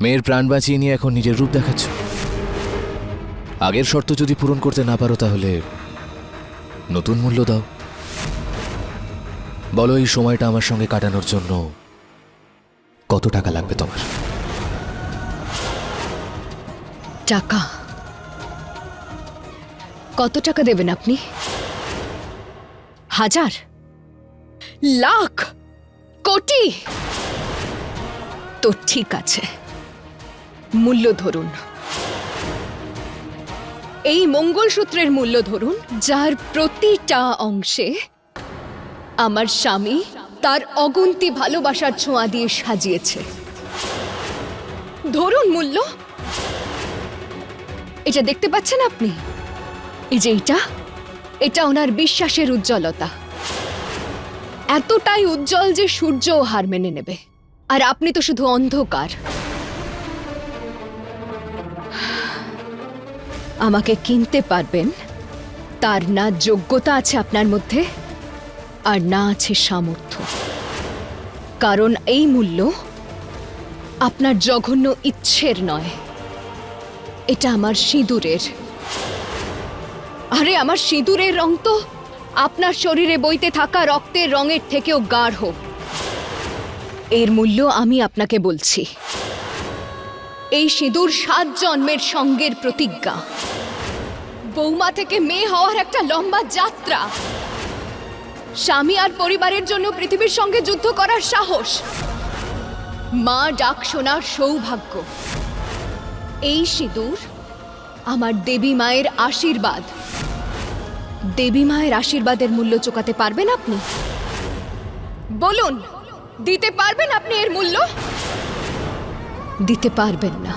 মেয়ের প্রাণ বাঁচিয়ে নিয়ে এখন নিজের রূপ দেখাচ্ছ। আগের শর্ত যদি পূরণ করতে না পারো তাহলে নতুন মূল্য দাও। বলো এই সময়টা আমার সঙ্গে কাটানোর জন্য কত টাকা লাগবে তোমার? টাকা? কত টাকা দেবেন আপনি? 1000, লাখ, কোটি? তো ঠিক আছে, মূল্য ধরুন। এই মঙ্গলসূত্রের মূল্য ধরুন, যার প্রতিটা অংশে আমার স্বামী তার অগুন্তি ভালোবাসার ছোঁয়া দিয়ে সাজিয়েছে। ধরুন মূল্য। এটা দেখতে পাচ্ছেন আপনি? এই যে এটা ওনার বিশ্বাসের উজ্জ্বলতা। এতটাই উজ্জ্বল যে সূর্যও হার মেনে নেবে। আর আপনি তো শুধু অন্ধকার। আমাকে কিনতে পারবেন তার না যোগ্যতা আছে আপনার মধ্যে, আর না আছে সামর্থ্য। কারণ এই মূল্য আপনার জঘন্য ইচ্ছের নয়, এটা আমার সিঁদুরের। আরে আমার সিঁদুরের রং তো আপনার শরীরে বইতে থাকা রক্তের রঙের থেকেও গাঢ়। এর মূল্য আমি আপনাকে বলছি। এই সিঁদুর 7 জন্মের সঙ্গের প্রতিজ্ঞা। বৌমা থেকে মেয়ে হওয়ার একটা লম্বা যাত্রা। স্বামী আর পরিবারের জন্য পৃথিবীর সঙ্গে যুদ্ধ করার সাহস। মা ডাক শোনার সৌভাগ্য। এই সিঁদুর আমার দেবী মায়ের আশীর্বাদ। দেবী মায়ের আশীর্বাদের মূল্য চোকাতে পারবেন আপনি? বলুন, দিতে পারবেন আপনি এর মূল্য? দিতে পারবেন না।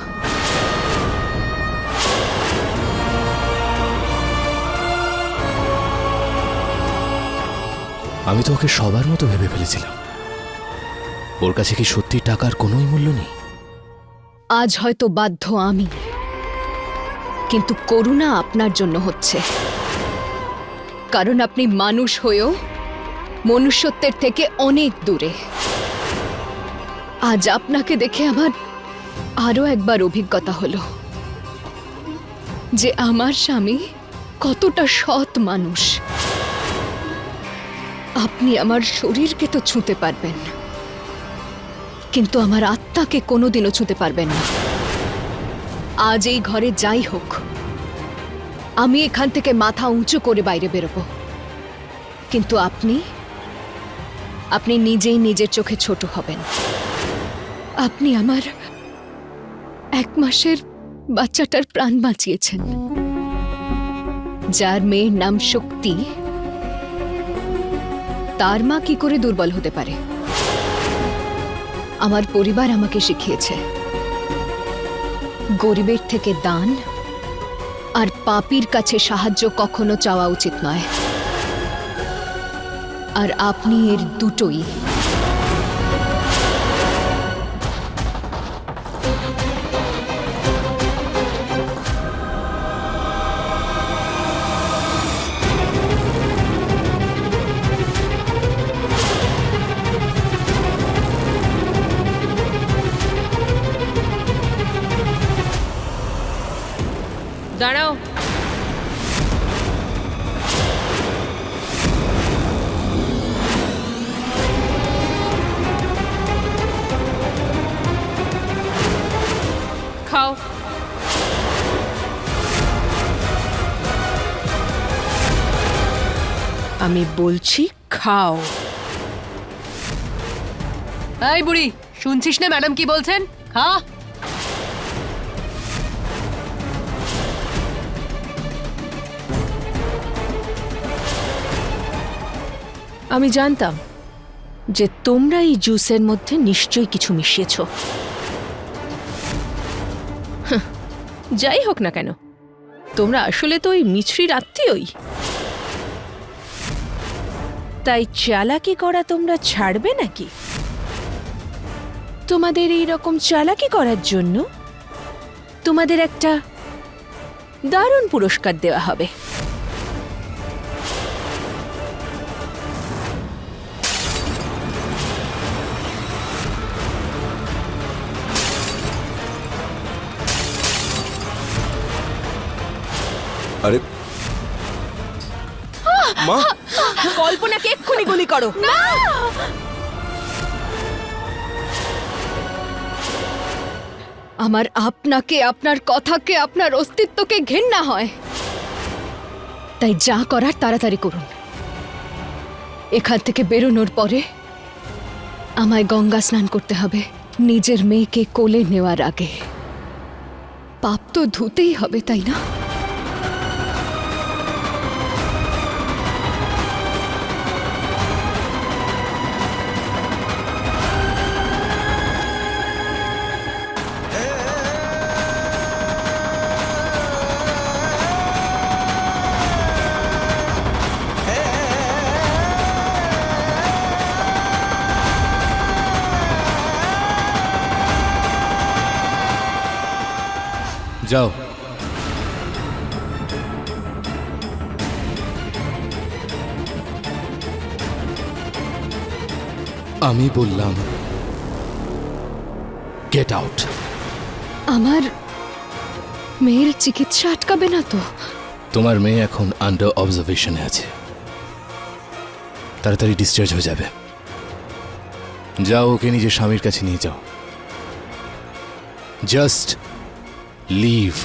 আমি তো ওকে সবার মতো ভেবে ফেলেছিলাম। ওর কাছে কি সত্যি টাকার কোনোই মূল্য নেই? আজ হয়তো বাধ্য আমি, কিন্তু করুণা আপনার জন্য হচ্ছে। কারণ আপনি মানুষ হয়েও মনুষ্যত্বের থেকে অনেক দূরে। আজ আপনাকে দেখে আমার আরো একবার অভিজ্ঞতা হলো যে আমার স্বামী কতটা সৎ মানুষ। আপনি আমার শরীরকে তো ছুঁতে পারবেন, কিন্তু আমার আত্মাকে কোনোদিনও ছুঁতে পারবেন না। আজ এই ঘরে যাই হোক, আমি এখান থেকে মাথা উঁচু করে বাইরে বেরোবো। কিন্তু আপনি নিজেই নিজের চোখে ছোট হবেন। আপনি আমার 1 মাসের বাচ্চাটার প্রাণ বাঁচিয়েছেন, যার মেয়ের নাম শক্তি। তার মা কি করে দুর্বল হতে পারে? আমার পরিবার আমাকে শিখিয়েছে গরিবের থেকে দান আর পাপীর কাছে সাহায্য কখনো চাওয়া উচিত নয়। আর আপনি এর দুটোই। দাঁড়াও। খাও। আমি বলছি খাও। এই বুড়ি, শুনছিস না ম্যাডাম কি বলছেন? খা। আমি জানতাম যে তোমরা এই জুসের মধ্যে নিশ্চয়ই কিছু মিশিয়েছ। যাই হোক না কেন, তোমরা আসলে তো ওই মিছরির আত্মীয়ই। তাই চালাকি করা তোমরা ছাড়বে নাকি? তোমাদের এই রকম চালাকি করার জন্য তোমাদের একটা দারুণ পুরস্কার দেওয়া হবে। আরে মা, কল্পনাকে এক্ষুনি গুলি করো। আমার আপনাকে, আপনার কথাকে, আপনার অস্তিত্বকে ঘেন্না হয়। তাই যা করার তাড়াতাড়ি করুন। এখান থেকে বেরোনোর পরে আমায় গঙ্গা স্নান করতে হবে, নিজের মেয়েকে কোলে নেওয়ার আগে। পাপ তো ধুতেই হবে, তাই না? যাও। আমি বললাম গেট আউট। আমার মেয়ের চিকিৎসা আটকাবে না তো? তোমার মেয়ে এখন আন্ডার অবজারভেশনে আছে, তাড়াতাড়ি ডিসচার্জ হয়ে যাবে। যাও, ওকে নিজের স্বামীর কাছে নিয়ে যাও। Just leave.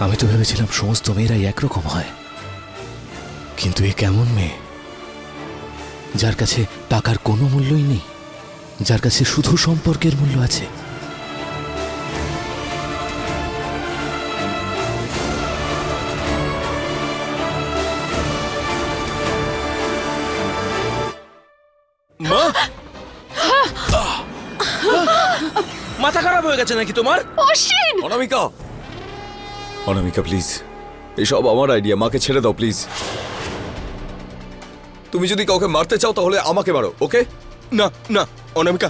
আমি তো ভেবেছিলাম সমস্ত মেয়েরাই একরকম হয়, কিন্তু এ কেমন মেয়ে যার কাছে টাকার কোনো মূল্যই নেই, যার কাছে শুধু সম্পর্কের মূল্য আছে। মা, মাথা খারাপ হয়ে গেছে নাকি তোমার? অশ্বিন! অনামিকা, অনামিকা প্লিজ, এসব আমার আইডিয়া। মাকে ছেড়ে দাও প্লিজ। তুমি যদি কাউকে মারতে চাও তাহলে আমাকে মারো, ওকে? না না অনামিকা,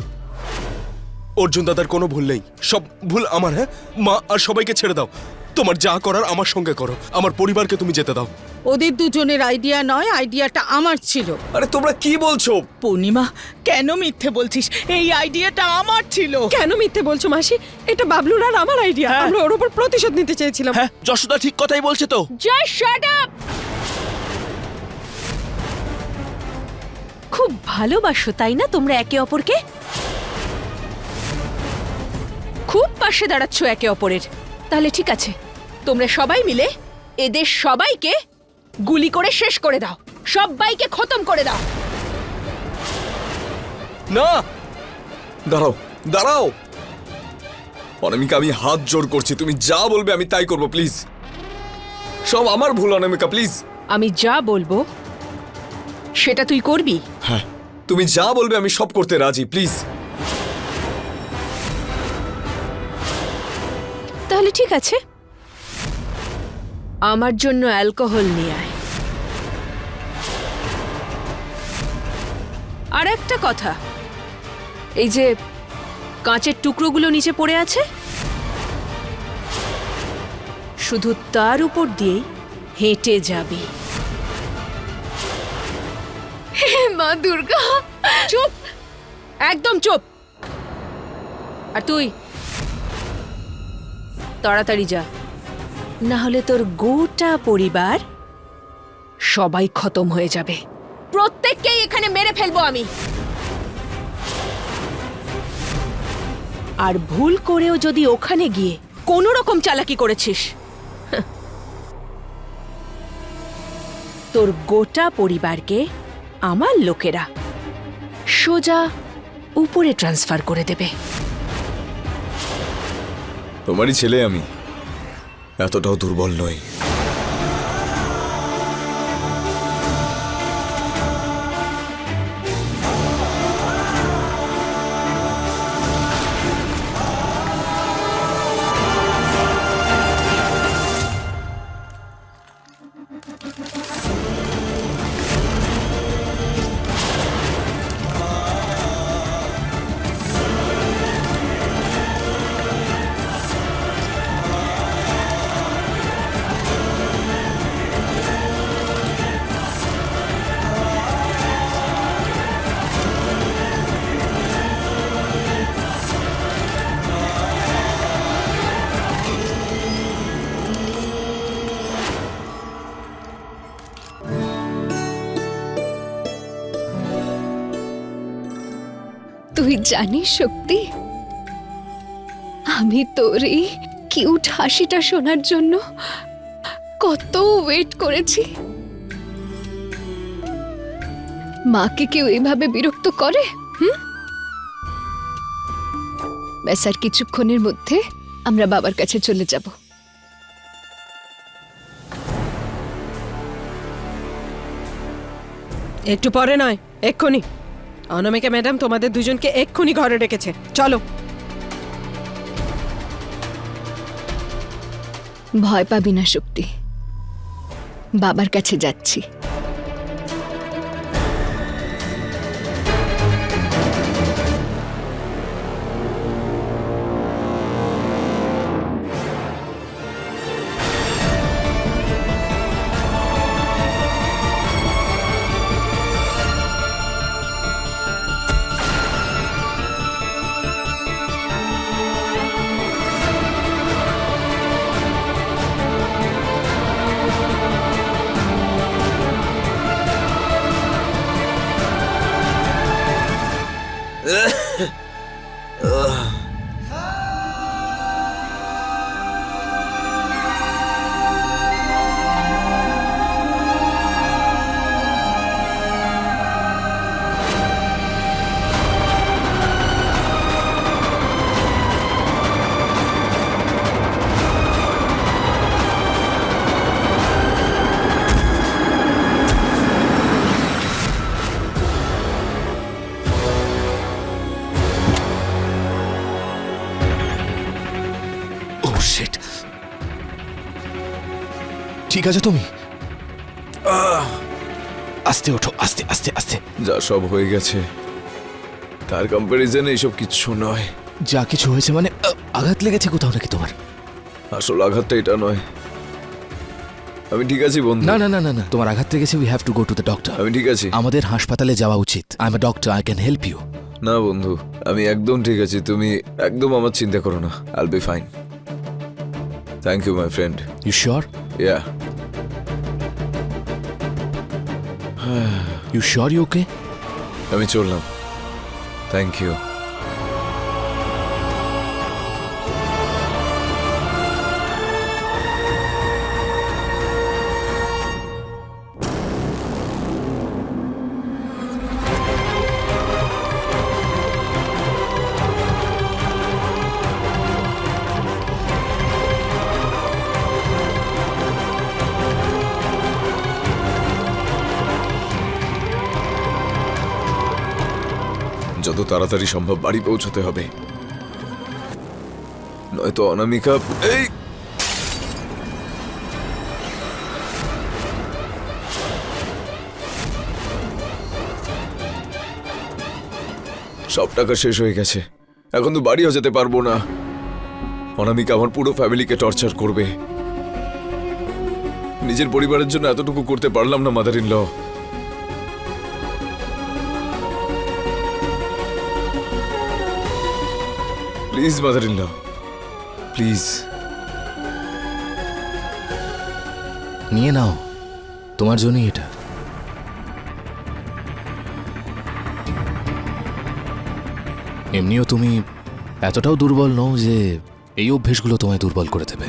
অর্জুন দাদার কোনো ভুল নেই, সব ভুল আমার। হ্যাঁ মা, আর সবাইকে ছেড়ে দাও। তোমার যা করার আমার সঙ্গে করো, আমার পরিবারকে তুমি যেতে দাও। ওদের দুজনের আইডিয়া নয়, আইডিয়াটা আমার ছিল। আরে তোমরা কি বলছো? পূর্ণিমা, কেন মিথ্যে বলছিস? এই আইডিয়াটা আমার ছিল। কেন মিথ্যে বলছো মাসি? এটা বাবলুর আর আমার আইডিয়া। আমরা ওর উপর প্রতিশোধ নিতে চেয়েছিলাম। হ্যাঁ, যশোদা ঠিক কথাই বলছে তো। Just shut up! খুব ভালোবাসো তাই না তোমরা একে অপরকে? খুব পাশে দাঁড়াচ্ছ একে অপরের। তাহলে ঠিক আছে, তোমরা সবাই মিলে এদের সবাইকে গুলি করে শেষ করে দাও, সবাইকে খতম করে দাও। না, দাঁড়াও দাঁড়াও অনামিকা, আমি হাত জোর করছি, তুমি যা বলবে আমি তাই করব, প্লিজ। সব আমার ভুল অনামিকা, প্লিজ। আমি যা বলবো সেটা তুই করবি। হ্যাঁ, তুমি যা বলবে আমি সব করতে রাজি, প্লিজ। তাহলে ঠিক আছে, আমার জন্য অ্যালকোহল নিয়ে আয়। আর একটা কথা, এই যে কাঁচের টুকরোগুলো নিচে পড়ে আছে, শুধু তার উপর দিয়েই হেঁটে যাবি। মা দুর্গা! চুপ, একদম চুপ। আর তুই তাড়াতাড়ি যা, না হলে তোর গোটা পরিবার সবাই খতম হয়ে যাবে। প্রত্যেককেই এখানে মেরে ফেলবো আমি। আর ভুল করেও যদি ওখানে গিয়ে কোনো রকম চালাকি করেছিস, তোর গোটা পরিবারকে আমার লোকেরা সোজা উপরে ট্রান্সফার করে দেবে। তোমারই ছেলে আমি, এতটাও দুর্বল নই। তুই জানিস শক্তি, আমি তোর এই কিউট হাসিটা শোনার জন্য কত ওয়েট করেছি। মাকে কেউ এভাবে বিরক্ত করে? ব্যাস আর কিছুক্ষণের মধ্যে আমরা বাবার কাছে চলে যাব। একটু পরে নয়, এক্ষুনি। অনামিকা ম্যাডাম তোমাদের দুজনকে এক্ষুনি ঘরে রেখেছে, চলো। ভয় পাবি না শক্তি, বাবার কাছে যাচ্ছি। ও শিট, ঠিক আছে তুমি? আস্তে ওঠো, আস্তে আস্তে আস্তে। যা সব হয়ে গেছে তার কম্প্যারিজনে এইসব কিচ্ছু নয়। যা কিছু হয়েছে মানে আঘাত লেগেছে কোথাও নাকি তোমার? আসল আঘাতটা এটা নয়। আমি ঠিক আছি বন্ধু। না না না না না, তোমার আঘাত লেগেছে। We have to go to the doctor. আমি ঠিক আছি। আমাদের হাসপাতালে যাওয়া উচিত। I am a doctor, I can help you. না বন্ধু, আমি একদম ঠিক আছি। তুমি একদম আমার চিন্তা করো না। I'll be fine. Thank you my friend. You sure? Yeah. You sure you okay? আমি চললাম। Thank you. যত তাড়াতাড়ি সম্ভব বাড়ি পৌঁছতে হবে, নয়তো অনামিকা এই সব টাকা শেষ হয়ে গেছে। এখন তো বাড়িও যেতে পারবো না। অনামিকা আমার পুরো ফ্যামিলিকে টর্চার করবে। নিজের পরিবারের জন্য এতটুকু করতে পারলাম না mother in law. Please mother in law, please. নিয়ে নাও, তোমার জন্যই এটা। এমনিও তুমি এতটাও দুর্বল নও যে এই অভ্যেসগুলো তোমায় দুর্বল করে দেবে।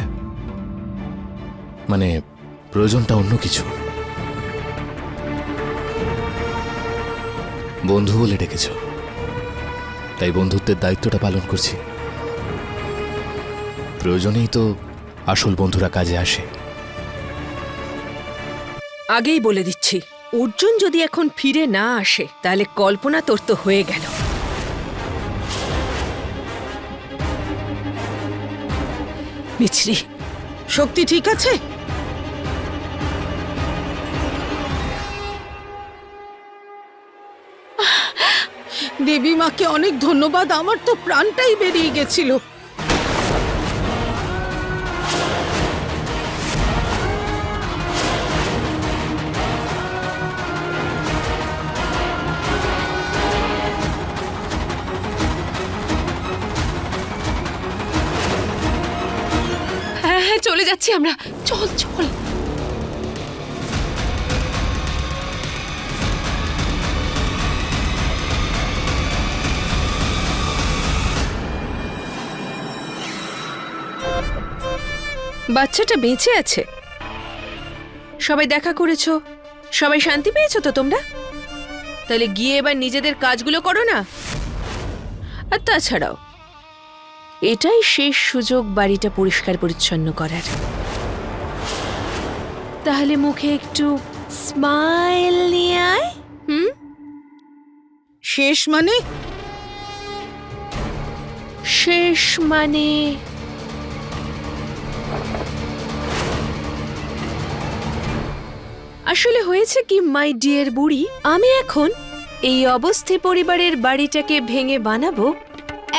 মানে প্রয়োজনটা অন্য কিছু। বন্ধু বলে ডেকেছ, তাই বন্ধুত্বের দায়িত্বটা পালন করছি। প্রয়োজনেই তো আসল বন্ধুরা কাজে আসে। আগেই বলে দিচ্ছি, অর্জুন যদি এখন ফিরে না আসে তাহলে কল্পনা তোর তো হয়ে গেল। মিছরি, শক্তি ঠিক আছে? দেবী মাকে অনেক ধন্যবাদ, আমার তো প্রাণটাই বেরিয়ে গেছিল। হ্যাঁ হ্যাঁ, চলে যাচ্ছি আমরা। চল চল। বাচ্চাটা বেঁচে আছে। সবাই দেখা করেছো, সবাই শান্তি পেয়েছো তো তোমরা? তাহলে গিয়ে এবার নিজেদের কাজগুলো করো না। আর তাছাড়াও এটাই শেষ সুযোগ বাড়িটা পরিষ্কার পরিচ্ছন্ন করার। তাহলে মুখে একটু স্মাইল নিয়ে আয়। শেষ মানে? শেষ মানে আসলে হয়েছে কি মাই ডিয়ার বুড়ি, আমি এখন এই অবস্থি পরিবারের বাড়িটাকে ভেঙে বানাবো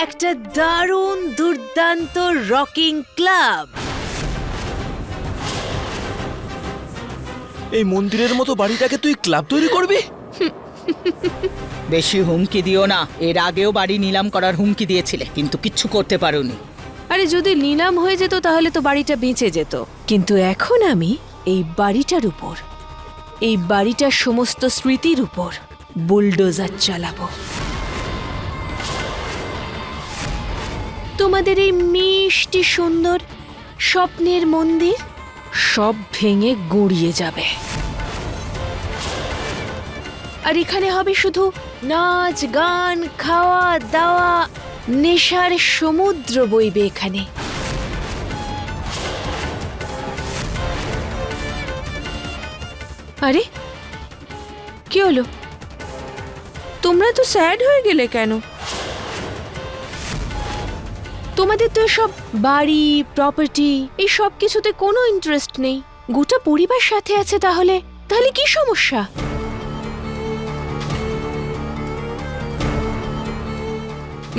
একটা দারুণ দুর্দান্ত রকিং ক্লাব। এই মন্দিরের মতো বাড়িটাকে তুই ক্লাব তৈরি করবি? বেশি হুমকি দিও না। এর আগেও বাড়ি নিলাম করার হুমকি দিয়েছিলে, কিন্তু কিচ্ছু করতে পারোনি। আরে যদি নিলাম হয়ে যেত তাহলে তো বাড়িটা বেঁচে যেত, কিন্তু এখন আমি এই বাড়িটার উপর, এই বাড়িটার সমস্ত স্মৃতির উপর বুলডোজার চালাবো। তোমাদের এই মিষ্টি সুন্দর স্বপ্নের মন্দির সব ভেঙে গুঁড়িয়ে যাবে। আর এখানে হবে শুধু নাচ গান, খাওয়া দাওয়া, নেশার সমুদ্র বইবে এখানে। আরে কি হলো? তোমরা তো স্যাড হয়ে গেলে কেন? তোমাদের তো সব বাড়ি, প্রপার্টি, এই সব কিছুতে কোনো ইন্টারেস্ট নেই। গোটা পরিবার সাথে আছে, তাহলে তাহলে কি সমস্যা?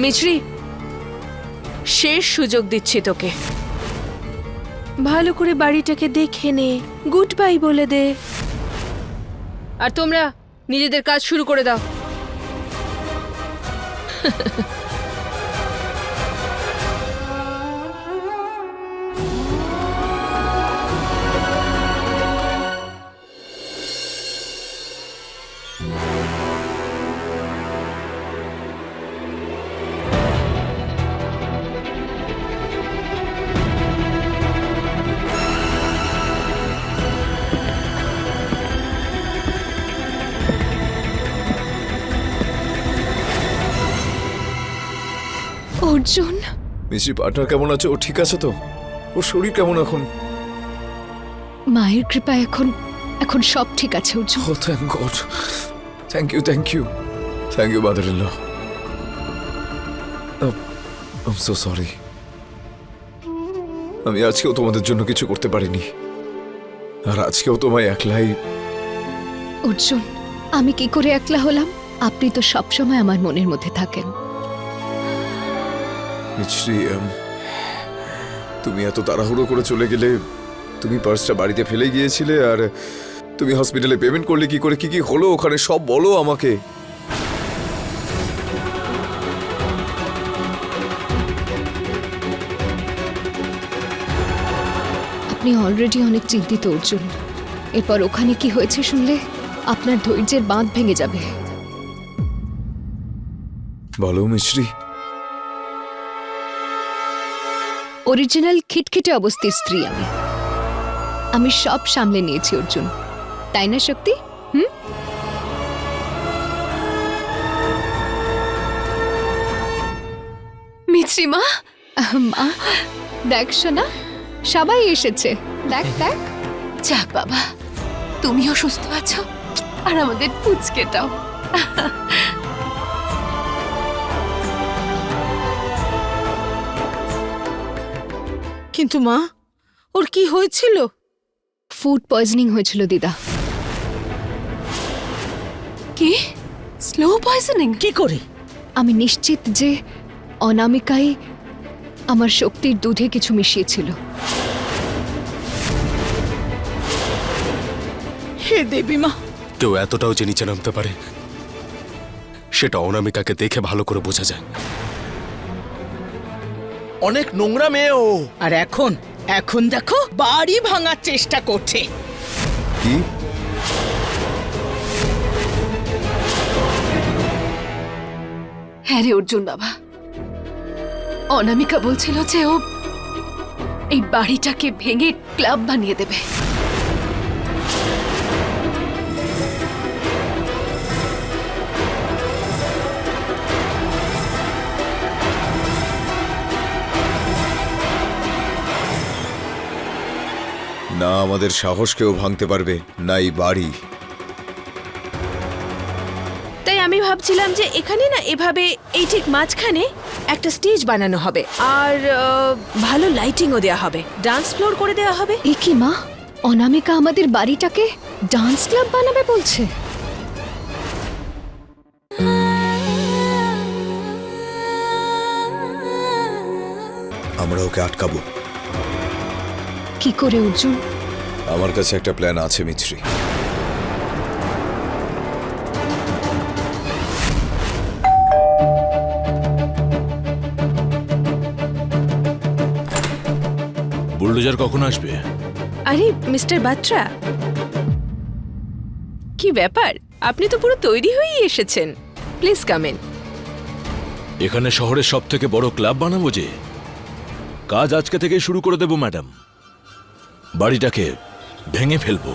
মিছরি, শেষ সুযোগ দিচ্ছি তোকে। ভালো করে বাড়িটাকে দেখে নে, গুড বাই বলে দে। আর তোমরা নিজেদের কাজ শুরু করে দাও। অর্জুন, মিষ্টি পার্টনার কেমন আছে? ও ঠিক আছে তো? ওর শরীর কেমন এখন? মায়ের কৃপায় এখন এখন সব ঠিক আছে অর্জুন। ও thank God, thank you, thank you, thank you mother in law. I am so sorry. আমি আজকেও তোমাদের জন্য কিছু করতে পারিনি, আর আজকেও তোমায় একলাই। অর্জুন, আমি কি করে একলা হলাম? আপনি তো সবসময় আমার মনের মধ্যে থাকেন। মিছরি, তুমি এত তাড়াহুড়ো করে চলে গেলে। তুমি পার্সটা বাড়িতে ফেলে গিয়েছিলে, আর তুমি হসপিটালে পেমেন্ট করলে কি করে? কি কি হলো ওখানে সব বলো আমাকে। আপনি অলরেডি অনেক চিন্তিত অর্জুন। এরপর ওখানে কি হয়েছে শুনলে আপনার ধৈর্যের বাঁধ ভেঙে যাবে। বলো মিছরি। অরিজিনাল খিটখিটে অবস্থার স্ত্রী আমি। আমি সব সামলে নিয়েছি অর্জুন, তাই না শক্তি? মিছরি মা, মা দেখ শোনা, সবাই এসেছে। দেখ দেখ। যাক বাবা, তুমিও সুস্থ আছো, আর আমাদের পুচকেটাও। কিন্তু মা, ওর কি হয়েছিল? ফুড পয়জনিং হয়েছিল দিদা। কি? Slow poisoning? কি করে? আমি নিশ্চিত যে অনামিকাই আমার শক্তির দুধে কিছু মিশিয়েছিল। হে দেবী মা! কেউ এতটাও যে নিচে নামতে পারে সেটা অনামিকাকে দেখে ভালো করে বোঝা যায়। অনেক নোংরা মেয়ে ও। আর এখন এখন দেখো বাড়ি ভাঙার চেষ্টা করছে। কি? হ্যাঁ রে অর্জুন বাবা, অনামিকা বলছিল যে এই বাড়িটাকে ভেঙে ক্লাব বানিয়ে দেবে। না আমাদের সাহস কেউ ভাঙতে পারবে না এই বাড়ি। তাই আমি ভাবছিলাম যে এখানে না এভাবে এই ঠিক মাঝখানে একটা স্টেজ বানানো হবে আর ভালো লাইটিংও দেওয়া হবে, ডান্স ফ্লোর করে দেওয়া হবে। এ কি মা, অনামিকা আমাদের বাড়িটাকে ডান্স ক্লাব বানাবে বলছে? আমরা ওকে আটকাবো। কি করে অর্জুন? আমার কাছে একটা প্ল্যান আছে মিছরি। বুলডোজার কখন আসবে? আরে মিস্টার বাত্রা, কি ব্যাপার, আপনি তো পুরো তৈরি হয়েই এসেছেন। Please come in. এখানে শহরের সব থেকে বড় ক্লাব বানাবো যে, কাজ আজকে থেকে শুরু করে দেব ম্যাডাম। বাড়িটাকে ভেঙে ফেলবো।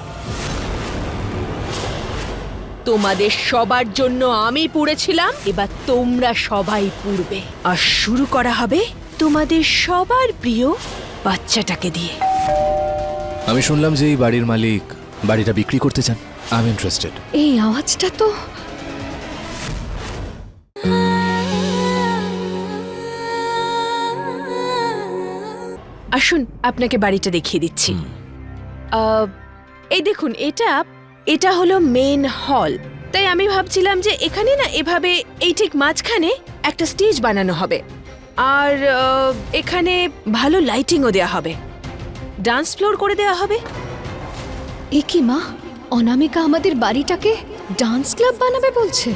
তোমাদের সবার জন্য আমি পুড়েছিলাম, এবার তোমরা সবাই পুড়বে। আর শুরু করা হবে তোমাদের সবার প্রিয় বাচ্চাটাকে দিয়ে। আমি শুনলাম যে এই বাড়ির মালিক বাড়িটা বিক্রি করতে চান। I am interested. এই আওয়াজটা তো আসুন আপনাকে বাড়িটা দেখিয়ে দিচ্ছি। এই দেখুন, এটা হলো মেন হল। তাই আমি ভাবছিলাম যে এখানে না এভাবে এই ঠিক মাঝখানে একটা স্টেজ বানানো হবে আর এখানে ভালো লাইটিংও দেওয়া হবে, ডান্স ফ্লোর করে দেওয়া হবে। এ কি মা, অনামিকা আমাদের বাড়িটাকে ডান্স ক্লাব বানাবে বলছে?